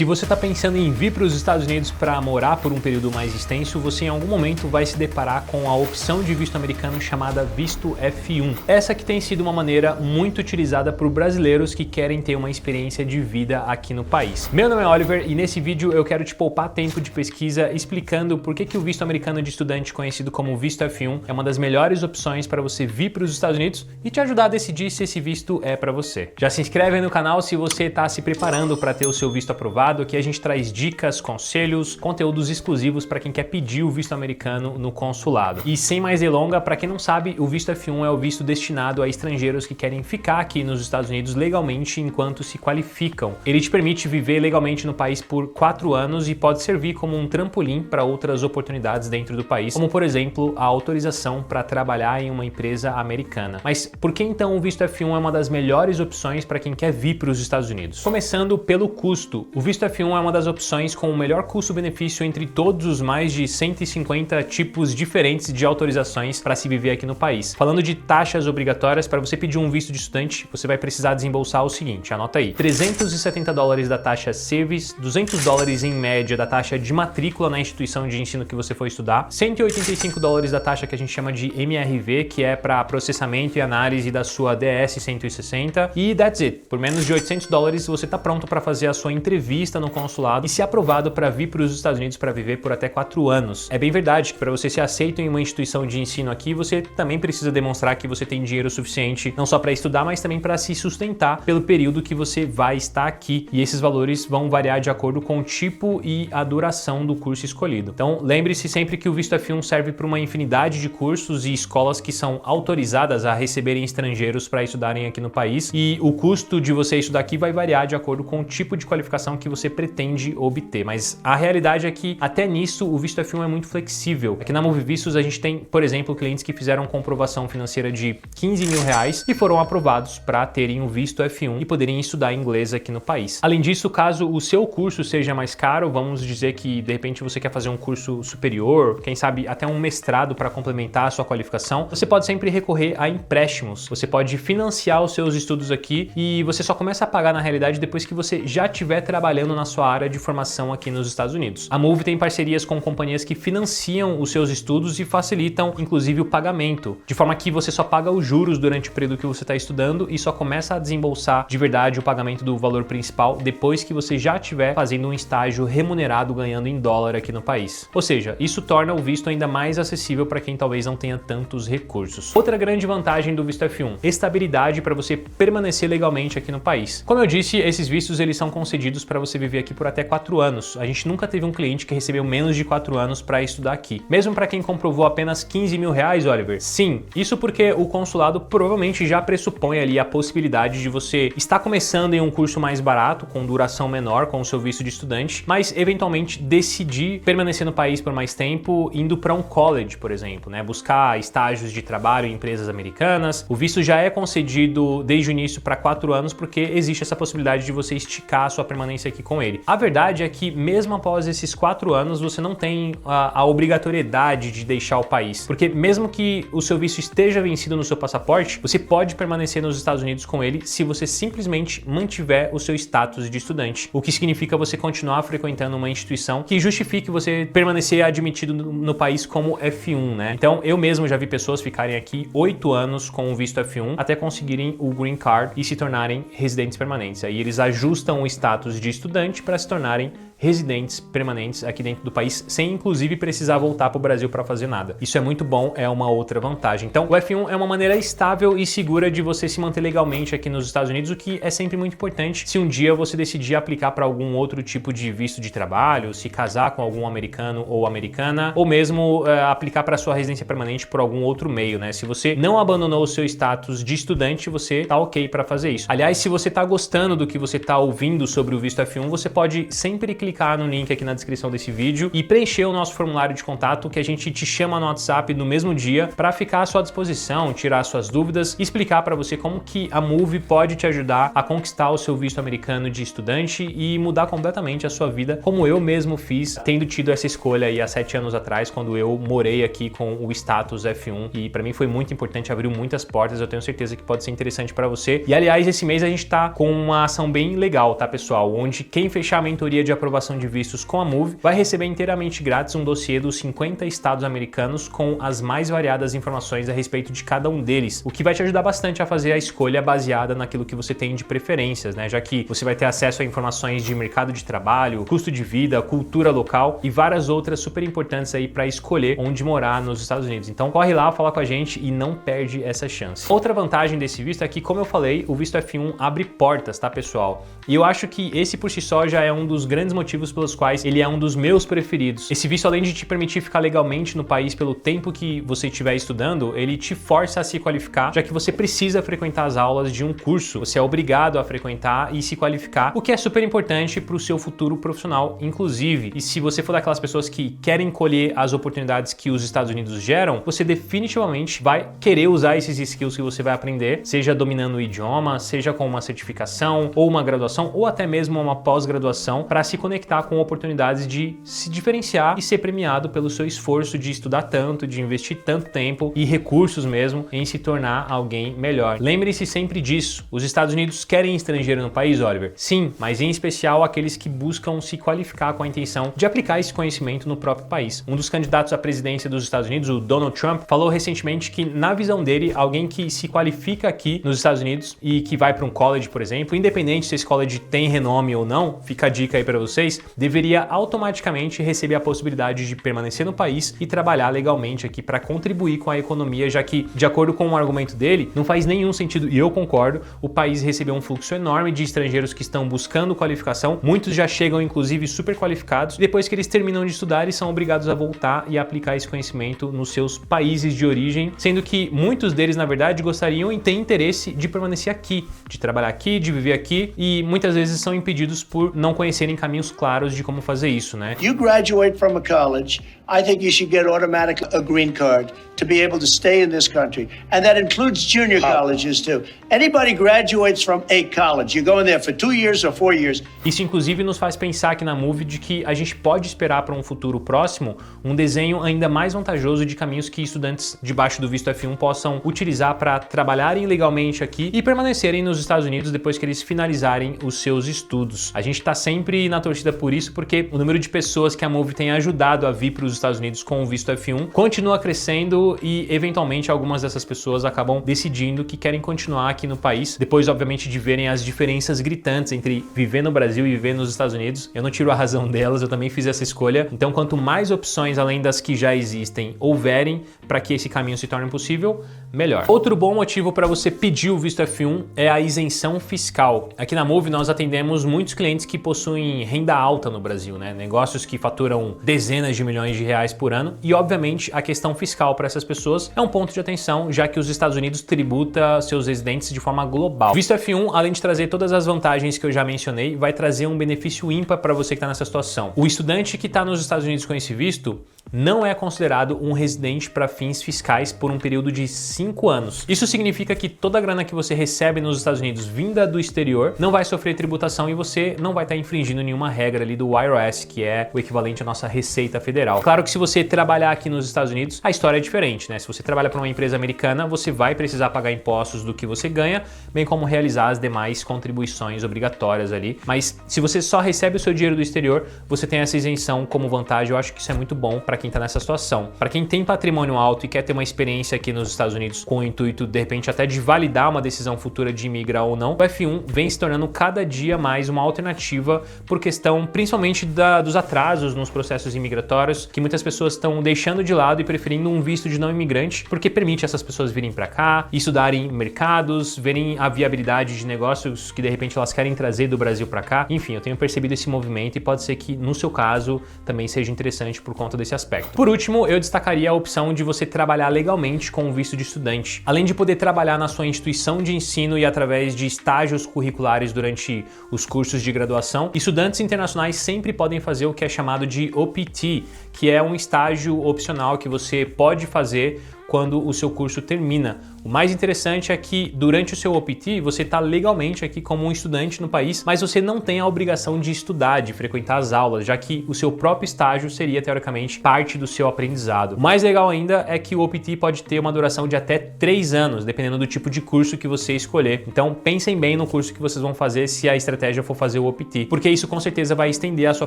Se você está pensando em vir para os Estados Unidos para morar por um período mais extenso, você em algum momento vai se deparar com a opção de visto americano chamada visto F1. Essa que tem sido uma maneira muito utilizada por brasileiros que querem ter uma experiência de vida aqui no país. Meu nome é Oliver e nesse vídeo eu quero te poupar tempo de pesquisa explicando por que o visto americano de estudante, conhecido como visto F1, é uma das melhores opções para você vir para os Estados Unidos e te ajudar a decidir se esse visto é para você. Já se inscreve aí no canal se você está se preparando para ter o seu visto aprovado. Aqui a gente traz dicas, conselhos, conteúdos exclusivos para quem quer pedir o visto americano no consulado. E sem mais delonga, para quem não sabe, o visto F1 é o visto destinado a estrangeiros que querem ficar aqui nos Estados Unidos legalmente enquanto se qualificam. Ele te permite viver legalmente no país por 4 anos e pode servir como um trampolim para outras oportunidades dentro do país, como por exemplo a autorização para trabalhar em uma empresa americana. Mas por que então o visto F1 é uma das melhores opções para quem quer vir para os Estados Unidos? Começando pelo custo. O visto F1 é uma das opções com o melhor custo-benefício entre todos os mais de 150 tipos diferentes de autorizações para se viver aqui no país. Falando de taxas obrigatórias, para você pedir um visto de estudante, você vai precisar desembolsar o seguinte, anota aí: $370 da taxa Service, $200 em média da taxa de matrícula na instituição de ensino que você for estudar, $185 da taxa que a gente chama de MRV, que é para processamento e análise da sua DS 160, e that's it. Por menos de $800 você está pronto para fazer a sua entrevista no consulado e ser aprovado para vir para os Estados Unidos para viver por até 4 anos. É bem verdade que para você ser aceito em uma instituição de ensino aqui, você também precisa demonstrar que você tem dinheiro suficiente não só para estudar, mas também para se sustentar pelo período que você vai estar aqui. E esses valores vão variar de acordo com o tipo e a duração do curso escolhido. Então, lembre-se sempre que o visto F1 serve para uma infinidade de cursos e escolas que são autorizadas a receberem estrangeiros para estudarem aqui no país, e o custo de você estudar aqui vai variar de acordo com o tipo de qualificação que você pretende obter. Mas a realidade é que até nisso o visto F1 é muito flexível. Aqui na Move Vistos a gente tem, por exemplo, clientes que fizeram comprovação financeira de R$15 mil e foram aprovados para terem o visto F1 e poderem estudar inglês aqui no país. Além disso, caso o seu curso seja mais caro, vamos dizer que de repente você quer fazer um curso superior, quem sabe até um mestrado para complementar a sua qualificação, você pode sempre recorrer a empréstimos. Você pode financiar os seus estudos aqui e você só começa a pagar na realidade depois que você já estiver trabalhando na sua área de formação aqui nos Estados Unidos. A Move tem parcerias com companhias que financiam os seus estudos e facilitam inclusive o pagamento, de forma que você só paga os juros durante o período que você está estudando e só começa a desembolsar de verdade o pagamento do valor principal depois que você já estiver fazendo um estágio remunerado ganhando em dólar aqui no país. Ou seja, isso torna o visto ainda mais acessível para quem talvez não tenha tantos recursos. Outra grande vantagem do visto F1, estabilidade para você permanecer legalmente aqui no país. Como eu disse, esses vistos eles são concedidos para você viver aqui por até 4 anos. A gente nunca teve um cliente que recebeu menos de 4 anos para estudar aqui. Mesmo para quem comprovou apenas R$15 mil, Oliver? Sim, isso porque o consulado provavelmente já pressupõe ali a possibilidade de você estar começando em um curso mais barato, com duração menor, com o seu visto de estudante, mas eventualmente decidir permanecer no país por mais tempo, indo para um college, por exemplo, né? Buscar estágios de trabalho em empresas americanas. O visto já é concedido desde o início para 4 anos porque existe essa possibilidade de você esticar a sua permanência aqui com ele. A verdade é que mesmo após esses 4 anos, você não tem a obrigatoriedade de deixar o país, porque mesmo que o seu visto esteja vencido no seu passaporte, você pode permanecer nos Estados Unidos com ele se você simplesmente mantiver o seu status de estudante, o que significa você continuar frequentando uma instituição que justifique você permanecer admitido no país como F1, né? Então, eu mesmo já vi pessoas ficarem aqui 8 anos com o visto F1 até conseguirem o Green Card e se tornarem residentes permanentes. Aí eles ajustam o status de estudante para se tornarem residentes permanentes aqui dentro do país, sem inclusive precisar voltar para o Brasil para fazer nada. Isso é muito bom, é uma outra vantagem. Então, o F1 é uma maneira estável e segura de você se manter legalmente aqui nos Estados Unidos, o que é sempre muito importante se um dia você decidir aplicar para algum outro tipo de visto de trabalho, se casar com algum americano ou americana, ou mesmo aplicar para sua residência permanente por algum outro meio, né? Se você não abandonou o seu status de estudante, você tá ok para fazer isso. Aliás, se você tá gostando do que você tá ouvindo sobre o visto F1, você pode sempre clicar no link aqui na descrição desse vídeo e preencher o nosso formulário de contato, que a gente te chama no WhatsApp no mesmo dia para ficar à sua disposição, tirar suas dúvidas e explicar para você como que a Move pode te ajudar a conquistar o seu visto americano de estudante e mudar completamente a sua vida, como eu mesmo fiz, tendo tido essa escolha aí há 7 anos atrás, quando eu morei aqui com o status F1, e para mim foi muito importante, abriu muitas portas, eu tenho certeza que pode ser interessante para você. E aliás, esse mês a gente tá com uma ação bem legal, tá, pessoal? Onde quem fechar a mentoria de aprovação de vistos com a Move vai receber inteiramente grátis um dossiê dos 50 estados americanos com as mais variadas informações a respeito de cada um deles, o que vai te ajudar bastante a fazer a escolha baseada naquilo que você tem de preferências, né? Já que você vai ter acesso a informações de mercado de trabalho, custo de vida, cultura local e várias outras super importantes aí para escolher onde morar nos Estados Unidos. Então corre lá, fala com a gente e não perde essa chance. Outra vantagem desse visto é que, como eu falei, o visto F1 abre portas, tá, pessoal? E eu acho que esse por si só já é um dos grandes motivos pelos quais ele é um dos meus preferidos. Esse visto, além de te permitir ficar legalmente no país pelo tempo que você estiver estudando, ele te força a se qualificar, já que você precisa frequentar as aulas de um curso. Você é obrigado a frequentar e se qualificar, o que é super importante para o seu futuro profissional, inclusive. E se você for daquelas pessoas que querem colher as oportunidades que os Estados Unidos geram, você definitivamente vai querer usar esses skills que você vai aprender, seja dominando o idioma, seja com uma certificação ou uma graduação ou até mesmo uma pós-graduação, para se conectar com oportunidades de se diferenciar e ser premiado pelo seu esforço de estudar tanto, de investir tanto tempo e recursos mesmo em se tornar alguém melhor. Lembre-se sempre disso. Os Estados Unidos querem estrangeiro no país, Oliver? Sim, mas em especial aqueles que buscam se qualificar com a intenção de aplicar esse conhecimento no próprio país. Um dos candidatos à presidência dos Estados Unidos, o Donald Trump, falou recentemente que, na visão dele, alguém que se qualifica aqui nos Estados Unidos e que vai para um college, por exemplo, independente se esse college tem renome ou não, fica a dica aí para vocês, deveria automaticamente receber a possibilidade de permanecer no país e trabalhar legalmente aqui para contribuir com a economia, já que, de acordo com o argumento dele, não faz nenhum sentido, e eu concordo, o país receber um fluxo enorme de estrangeiros que estão buscando qualificação, muitos já chegam inclusive super qualificados, depois que eles terminam de estudar, eles são obrigados a voltar e aplicar esse conhecimento nos seus países de origem, sendo que muitos deles, na verdade, gostariam e têm interesse de permanecer aqui, de trabalhar aqui, de viver aqui, e muitas vezes são impedidos por não conhecerem caminhos claros de como fazer isso, né? You graduate from a college, I think you should get automatically a green card to be able to stay in this country. And that includes junior colleges too. Anybody graduates from a college, you go in there for 2 years or 4 years. Isso inclusive nos faz pensar aqui na Move de que a gente pode esperar para um futuro próximo um desenho ainda mais vantajoso de caminhos que estudantes debaixo do visto F1 possam utilizar para trabalharem legalmente aqui e permanecerem nos Estados Unidos depois que eles finalizarem os seus estudos. A gente está sempre na torcida por isso, porque o número de pessoas que a Move tem ajudado a vir para os Estados Unidos com o visto F1 continua crescendo e eventualmente algumas dessas pessoas acabam decidindo que querem continuar aqui no país, depois obviamente de verem as diferenças gritantes entre viver no Brasil e viver nos Estados Unidos. Eu não tiro a razão delas, eu também fiz essa escolha. Então, quanto mais opções além das que já existem houverem para que esse caminho se torne possível, melhor. Outro bom motivo para você pedir o visto F1 é a isenção fiscal. Aqui na Move nós atendemos muitos clientes que possuem renda alta no Brasil, né? Negócios que faturam dezenas de milhões de reais por ano, e obviamente a questão fiscal para essas pessoas é um ponto de atenção, já que os Estados Unidos tributa seus residentes de forma global. O visto F1, além de trazer todas as vantagens que eu já mencionei, vai trazer um benefício ímpar para você que está nessa situação. O estudante que está nos Estados Unidos com esse visto não é considerado um residente para fins fiscais por um período de 5 anos. Isso significa que toda a grana que você recebe nos Estados Unidos vinda do exterior não vai sofrer tributação e você não vai estar infringindo nenhuma regra ali do IRS, que é o equivalente à nossa Receita Federal. Claro que se você trabalhar aqui nos Estados Unidos, a história é diferente, né? Se você trabalha para uma empresa americana, você vai precisar pagar impostos do que você ganha, bem como realizar as demais contribuições obrigatórias ali. Mas se você só recebe o seu dinheiro do exterior, você tem essa isenção como vantagem. Eu acho que isso é muito bom para quem está nessa situação. Para quem tem patrimônio alto e quer ter uma experiência aqui nos Estados Unidos com o intuito, de repente, até de validar uma decisão futura de imigrar ou não, o F1 vem se tornando cada dia mais uma alternativa por questão, principalmente, dos atrasos nos processos imigratórios, que muitas pessoas estão deixando de lado e preferindo um visto de não imigrante, porque permite essas pessoas virem para cá, estudarem mercados, verem a viabilidade de negócios que, de repente, elas querem trazer do Brasil para cá. Enfim, eu tenho percebido esse movimento e pode ser que, no seu caso, também seja interessante por conta desse aspecto. Por último, eu destacaria a opção de você trabalhar legalmente com o visto de estudante. Além de poder trabalhar na sua instituição de ensino e através de estágios curriculares durante os cursos de graduação, estudantes internacionais sempre podem fazer o que é chamado de OPT, que é um estágio opcional que você pode fazer quando o seu curso termina. O mais interessante é que durante o seu OPT você está legalmente aqui como um estudante no país, mas você não tem a obrigação de estudar, de frequentar as aulas, já que o seu próprio estágio seria teoricamente parte do seu aprendizado. O mais legal ainda é que o OPT pode ter uma duração de até 3 anos, dependendo do tipo de curso que você escolher. Então pensem bem no curso que vocês vão fazer se a estratégia for fazer o OPT, porque isso com certeza vai estender a sua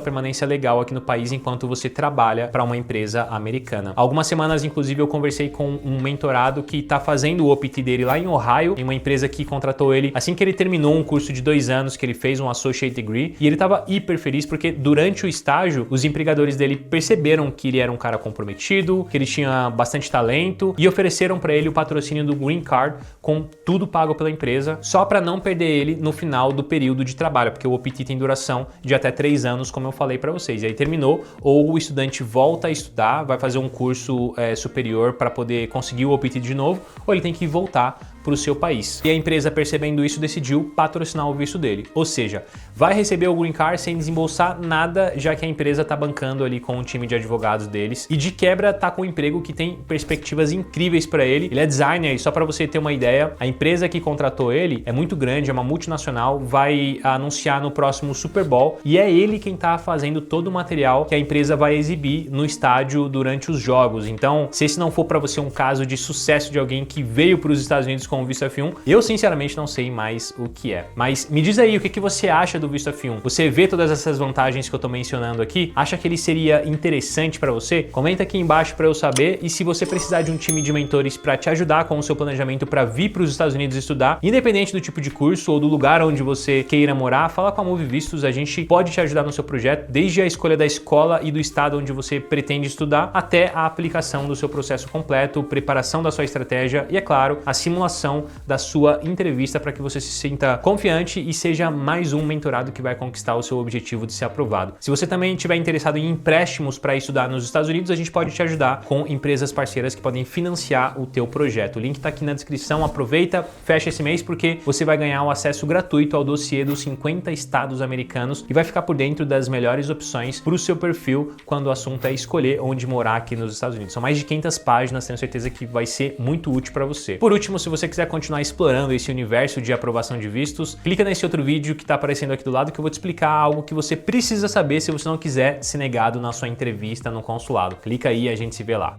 permanência legal aqui no país enquanto você trabalha para uma empresa americana. Algumas semanas, inclusive, eu conversei com um mentorado que está fazendo o OPT dele lá em Ohio, em uma empresa que contratou ele assim que ele terminou um curso de 2 anos, que ele fez um Associate Degree, e ele estava hiper feliz porque durante o estágio, os empregadores dele perceberam que ele era um cara comprometido, que ele tinha bastante talento e ofereceram para ele o patrocínio do Green Card com tudo pago pela empresa, só para não perder ele no final do período de trabalho, porque o OPT tem duração de até 3 anos, como eu falei para vocês. E aí terminou, ou o estudante volta a estudar, vai fazer um curso superior para poder conseguir o OPT de novo, ou ele tem que voltar para o seu país. E a empresa, percebendo isso, decidiu patrocinar o visto dele. Ou seja, vai receber o Green Card sem desembolsar nada, já que a empresa está bancando ali com o time de advogados deles. E de quebra tá com um emprego que tem perspectivas incríveis para ele. Ele é designer e só para você ter uma ideia, a empresa que contratou ele é muito grande, é uma multinacional, vai anunciar no próximo Super Bowl e é ele quem tá fazendo todo o material que a empresa vai exibir no estádio durante os jogos. Então, se esse não for para você um caso de sucesso de alguém que veio para os Estados Unidos com o visto F1, eu sinceramente não sei mais o que é. Mas me diz aí o que você acha do visto F1. Você vê todas essas vantagens que eu tô mencionando aqui? Acha que ele seria interessante para você? Comenta aqui embaixo para eu saber, e se você precisar de um time de mentores para te ajudar com o seu planejamento para vir para os Estados Unidos estudar, independente do tipo de curso ou do lugar onde você queira morar, fala com a Move Vistos, a gente pode te ajudar no seu projeto, desde a escolha da escola e do estado onde você pretende estudar, até a aplicação do seu processo completo, preparação da sua estratégia e, é claro, a simulação da sua entrevista para que você se sinta confiante e seja mais um mentorado que vai conquistar o seu objetivo de ser aprovado. Se você também estiver interessado em empréstimos para estudar nos Estados Unidos, a gente pode te ajudar com empresas parceiras que podem financiar o teu projeto. O link está aqui na descrição, aproveita, fecha esse mês porque você vai ganhar o acesso gratuito ao dossiê dos 50 estados americanos e vai ficar por dentro das melhores opções para o seu perfil quando o assunto é escolher onde morar aqui nos Estados Unidos. São mais de 500 páginas, tenho certeza que vai ser muito útil para você. Por último, se você quiser continuar explorando esse universo de aprovação de vistos, clica nesse outro vídeo que está aparecendo aqui do lado que eu vou te explicar algo que você precisa saber se você não quiser ser negado na sua entrevista no consulado. Clica aí e a gente se vê lá.